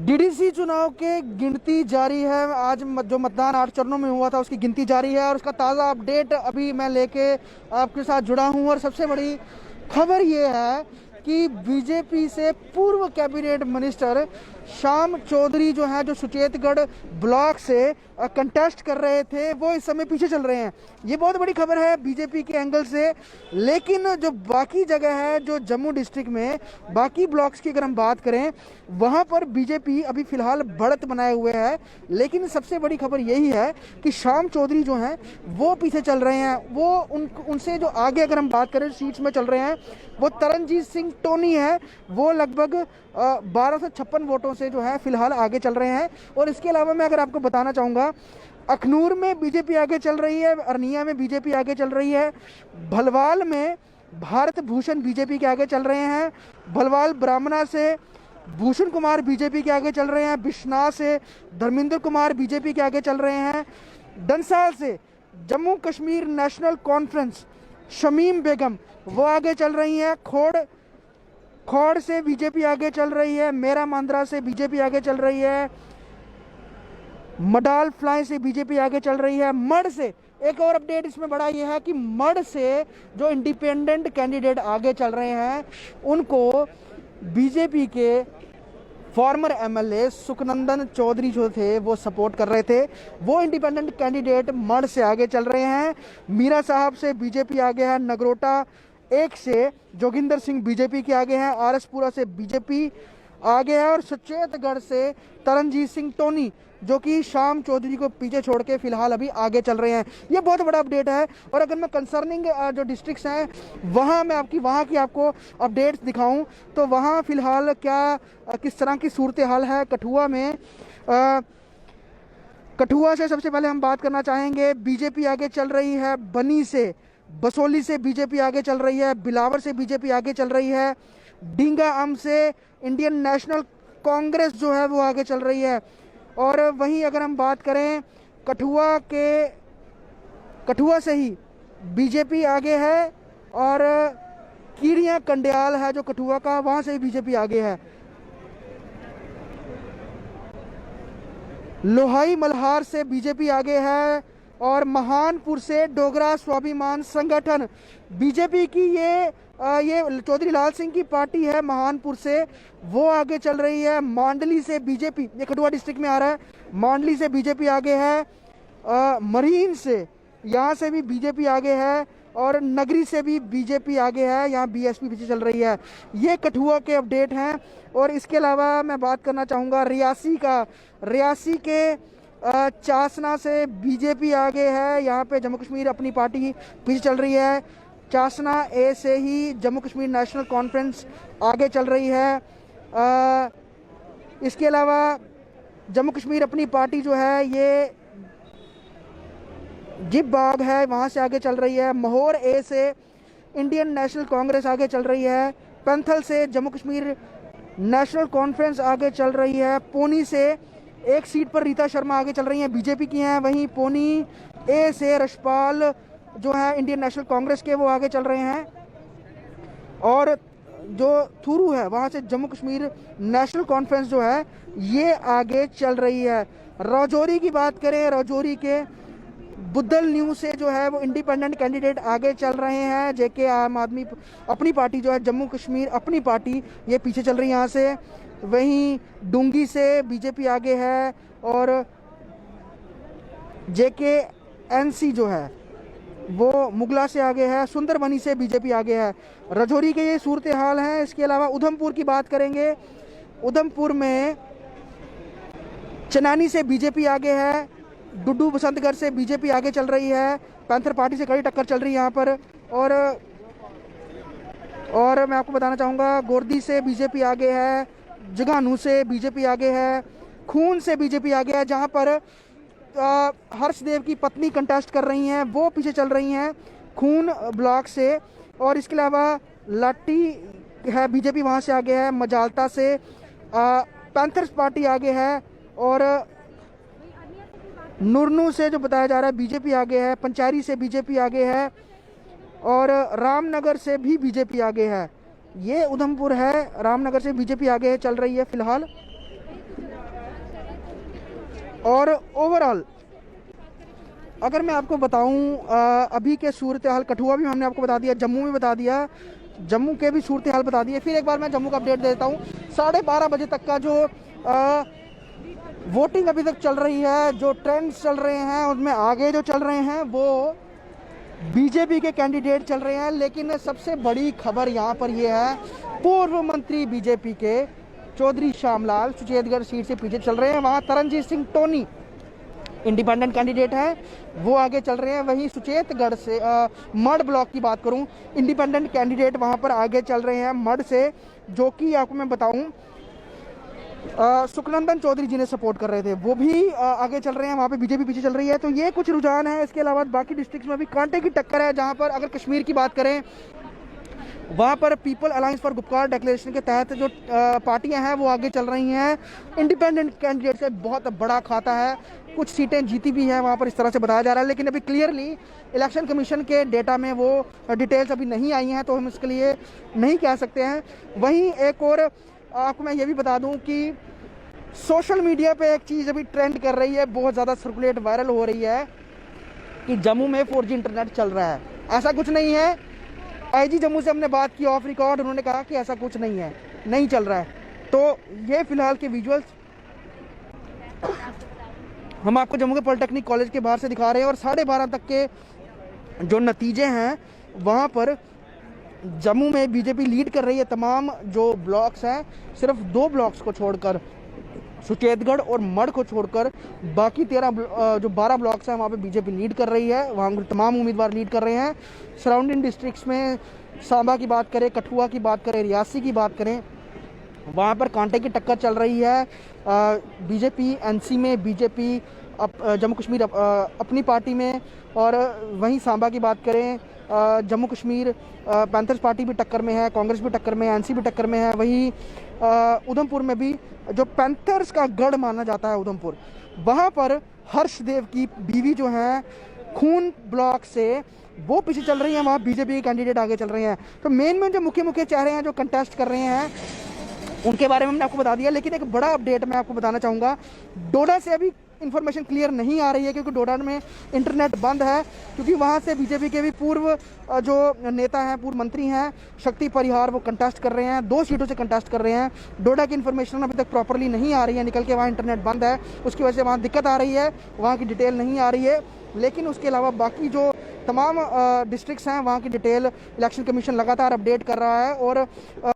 DDC चुनाव के गिनती जारी है। आज जो मतदान 8 चरणों में हुआ था उसकी गिनती जारी है और उसका ताज़ा अपडेट अभी मैं लेके आपके साथ जुड़ा हूं। और सबसे बड़ी खबर ये है कि बीजेपी से पूर्व कैबिनेट मिनिस्टर श्याम चौधरी जो है, जो सुचेतगढ़ ब्लॉक से कंटेस्ट कर रहे थे, वो इस समय पीछे चल रहे हैं। ये बहुत बड़ी खबर है बीजेपी के एंगल से। लेकिन जो बाकी जगह है, जो जम्मू डिस्ट्रिक्ट में बाकी ब्लॉक्स की अगर हम बात करें, वहां पर बीजेपी अभी फिलहाल बढ़त बनाए हुए है। लेकिन सबसे बड़ी खबर यही है कि श्याम चौधरी जो हैं वो पीछे चल रहे हैं। वो उनसे जो आगे अगर हम बात करें सीट्स में चल रहे हैं, वो तरनजीत सिंह टोनी है। वो लगभग 1256 वोटों से जो है फिलहाल आगे चल रहे हैं। और इसके अलावा मैं अगर आपको बताना चाहूँगा, अखनूर में बीजेपी आगे चल रही है, अरनिया में बीजेपी आगे चल रही है, भलवाल में भारत भूषण बीजेपी के आगे चल रहे हैं, भलवाल ब्राह्मणा से भूषण कुमार बीजेपी के आगे चल रहे हैं, बिश्नाह से धर्मेंद्र कुमार बीजेपी के आगे चल रहे हैं, डंसाल से जम्मू कश्मीर नेशनल कॉन्फ्रेंस शमीम बेगम वो आगे चल रही हैं, खोड़ से बीजेपी आगे चल रही है, मेरा मांद्रा से बीजेपी आगे चल रही है, मडाल फ्लाई से बीजेपी आगे चल रही है। मड से एक और अपडेट इसमें बड़ा ये है कि मड से जो इंडिपेंडेंट कैंडिडेट आगे चल रहे हैं, उनको बीजेपी के फॉर्मर एमएलए सुखनंदन चौधरी जो थे वो सपोर्ट कर रहे थे। वो इंडिपेंडेंट कैंडिडेट मड से आगे चल रहे हैं। मीरा साहब से बीजेपी आगे है, नगरोटा एक से जोगिंदर सिंह बीजेपी के आगे हैं, आरएसपुरा से बीजेपी आगे है, और सुचेतगढ़ से तरनजीत सिंह टोनी जो कि श्याम चौधरी को पीछे छोड़ के फिलहाल अभी आगे चल रहे हैं। ये बहुत बड़ा अपडेट है। और अगर मैं कंसर्निंग जो डिस्ट्रिक्ट्स हैं वहाँ मैं वहाँ की आपको अपडेट्स दिखाऊं तो वहाँ फिलहाल किस तरह की सूरत हाल है। कठुआ से सबसे पहले हम बात करना चाहेंगे। बीजेपी आगे चल रही है बनी से, बसोली से बीजेपी आगे चल रही है, बिलावर से बीजेपी आगे चल रही है, डींगा अम से इंडियन नेशनल कांग्रेस जो है वो आगे चल रही है। और वहीं अगर हम बात करें कठुआ से ही बीजेपी आगे है, और कीड़ियाँ कंडियाल है जो कठुआ का, वहाँ से ही बीजेपी आगे है। लोहाई मल्हार से बीजेपी आगे है, और महानपुर से डोगरा स्वाभिमान संगठन बीजेपी की ये चौधरी लाल सिंह की पार्टी है महानपुर से, वो आगे चल रही है। मांडली से बीजेपी, ये कठुआ डिस्ट्रिक्ट में आ रहा है, मांडली से बीजेपी आगे है, मरीन से यहाँ से भी बीजेपी आगे है, और नगरी से भी बीजेपी आगे है, यहाँ बीएसपी पीछे चल रही है। ये कठुआ के अपडेट हैं। और इसके अलावा मैं बात करना चाहूँगा रियासी के चासना से बीजेपी आगे है, यहाँ पे जम्मू कश्मीर अपनी पार्टी पीछे चल रही है। चासना ए से ही जम्मू कश्मीर नेशनल कॉन्फ्रेंस आगे चल रही है। इसके अलावा जम्मू कश्मीर अपनी पार्टी जो है ये जिब बाग है, वहाँ से आगे चल रही है। महोर ए से इंडियन नेशनल कांग्रेस आगे चल रही है। पैंथल से जम्मू कश्मीर नेशनल कॉन्फ्रेंस आगे चल रही है। पोनी से एक सीट पर रीता शर्मा आगे चल रही हैं, बीजेपी की हैं। वहीं पोनी ए से रशपाल जो है इंडियन नेशनल कांग्रेस के, वो आगे चल रहे हैं। और जो थुरू है वहाँ से जम्मू कश्मीर नेशनल कॉन्फ्रेंस जो है ये आगे चल रही है। राजौरी की बात करें, राजौरी के बुद्धल न्यू से जो है वो इंडिपेंडेंट कैंडिडेट आगे चल रहे हैं। जेके आम आदमी अपनी पार्टी जो है जम्मू कश्मीर अपनी पार्टी ये पीछे चल रही है यहाँ से। वहीं डूंगी से बीजेपी आगे है, और जेके एनसी जो है वो मुगला से आगे है। सुंदरबनी से बीजेपी आगे है। राजौरी के ये सूरत हाल हैं। इसके अलावा उधमपुर की बात करेंगे, उधमपुर में चनानी से बीजेपी आगे है, डुड्डू बसंतगढ़ से बीजेपी आगे चल रही है। पैंथर पार्टी से कड़ी टक्कर चल रही है यहाँ पर। और मैं आपको बताना चाहूँगा गोरदी से बीजेपी आगे है, जगानू से बीजेपी आगे है, खून से बीजेपी आगे है, जहाँ पर हर्षदेव की पत्नी कंटेस्ट कर रही हैं, वो पीछे चल रही हैं खून ब्लॉक से। और इसके अलावा लाटी है बीजेपी, वहाँ से आगे है। मजालता से पैंथर्स पार्टी आगे है, और नुरनू से जो बताया जा रहा है बीजेपी आगे है। पंचारी से बीजेपी आगे है, और रामनगर से भी बीजेपी आगे है। ये उधमपुर है, रामनगर से बीजेपी आगे चल रही है फिलहाल। और ओवरऑल अगर मैं आपको बताऊं अभी के सूरत हाल, कठुआ भी हमने आपको बता दिया, जम्मू में बता दिया, जम्मू के भी सूरत हाल बता दिए। फिर एक बार मैं जम्मू का अपडेट देता हूं। 12:30 बजे तक का जो वोटिंग अभी तक चल रही है, जो ट्रेंड्स चल रहे हैं उनमें आगे जो चल रहे हैं वो बीजेपी के कैंडिडेट चल रहे हैं। लेकिन सबसे बड़ी खबर यहाँ पर ये है, पूर्व मंत्री बीजेपी के चौधरी श्यामलाल सुचेतगढ़ सीट से पीछे चल रहे हैं। वहाँ Tarnjeet Singh Tony independent candidate हैं, वो आगे चल रहे हैं। वहीं सुचेतगढ़ से मड ब्लॉक की बात करूं, इंडिपेंडेंट कैंडिडेट वहां पर आगे चल रहे हैं मड से, जो कि आपको मैं बताऊं सुखनंदन चौधरी जी ने सपोर्ट कर रहे थे, वो भी आगे चल रहे हैं। वहाँ पे बीजेपी पीछे चल रही है। तो ये कुछ रुझान है। इसके अलावा बाकी डिस्ट्रिक्ट्स में भी कांटे की टक्कर है। जहाँ पर अगर कश्मीर की बात करें, वहाँ पर people alliance for Gupkar declaration के तहत जो पार्टियां हैं वो आगे चल रही हैं। इंडिपेंडेंट कैंडिडेट से बहुत बड़ा खाता है, कुछ सीटें जीती भी हैं वहाँ पर, इस तरह से बताया जा रहा है। लेकिन अभी क्लियरली इलेक्शन कमीशन के डेटा में वो डिटेल्स अभी नहीं आई हैं, तो हम इसके लिए नहीं कह सकते हैं। वहीं एक और आपको मैं ये भी बता दूं कि सोशल मीडिया पे एक चीज़ अभी ट्रेंड कर रही है, बहुत ज़्यादा सर्कुलेट वायरल हो रही है कि जम्मू में 4G इंटरनेट चल रहा है। ऐसा कुछ नहीं है। आईजी जम्मू से हमने बात की ऑफ रिकॉर्ड, उन्होंने कहा कि ऐसा कुछ नहीं है, नहीं चल रहा है। तो ये फिलहाल के विजुअल्स हम आपको जम्मू के पॉलिटेक्निक कॉलेज के बाहर से दिखा रहे हैं। और 12:30 तक के जो नतीजे हैं, वहाँ पर जम्मू में बीजेपी लीड कर रही है। तमाम जो ब्लॉक्स हैं, सिर्फ 2 ब्लॉक्स को छोड़कर, सुचेतगढ़ और मड को छोड़कर बाकी 12 ब्लॉक्स हैं, वहाँ पे बीजेपी लीड कर रही है। वहाँ तमाम उम्मीदवार लीड कर रहे हैं। सराउंडिंग डिस्ट्रिक्ट्स में सांबा की बात करें, कठुआ की बात करें, रियासी की बात करें, वहाँ पर कांटे की टक्कर चल रही है। बीजेपी एनसी में, बीजेपी जम्मू कश्मीर अपनी पार्टी में, और वहीं सांबा की बात करें, जम्मू कश्मीर पैंथर्स पार्टी भी टक्कर में है, कांग्रेस भी टक्कर में है, एनसी भी टक्कर में है। वहीं उधमपुर में भी जो पैंथर्स का गढ़ माना जाता है उधमपुर, वहाँ पर हर्षदेव की बीवी जो है खून ब्लॉक से, वो पीछे चल रही हैं। वहाँ बीजेपी के कैंडिडेट आगे चल रहे हैं। तो मेन जो मुख्य चेहरे हैं जो कंटेस्ट कर रहे हैं, उनके बारे में हमने आपको बता दिया। लेकिन एक बड़ा अपडेट मैं आपको बताना चाहूँगा, डोडा से अभी इन्फॉर्मेशन क्लियर नहीं आ रही है, क्योंकि डोडा में इंटरनेट बंद है, क्योंकि वहाँ से बीजेपी के भी पूर्व जो नेता हैं, पूर्व मंत्री हैं, शक्ति परिहार, वो कंटेस्ट कर रहे हैं, 2 सीटों से कंटेस्ट कर रहे हैं। डोडा की इन्फॉर्मेशन अभी तक प्रॉपरली नहीं आ रही है निकल के, वहाँ इंटरनेट बंद है, उसकी वजह से वहाँ दिक्कत आ रही है, वहाँ की डिटेल नहीं आ रही है। लेकिन उसके अलावा बाकी जो तमाम डिस्ट्रिक्ट्स हैं, वहाँ की डिटेल इलेक्शन कमीशन लगातार अपडेट कर रहा है। और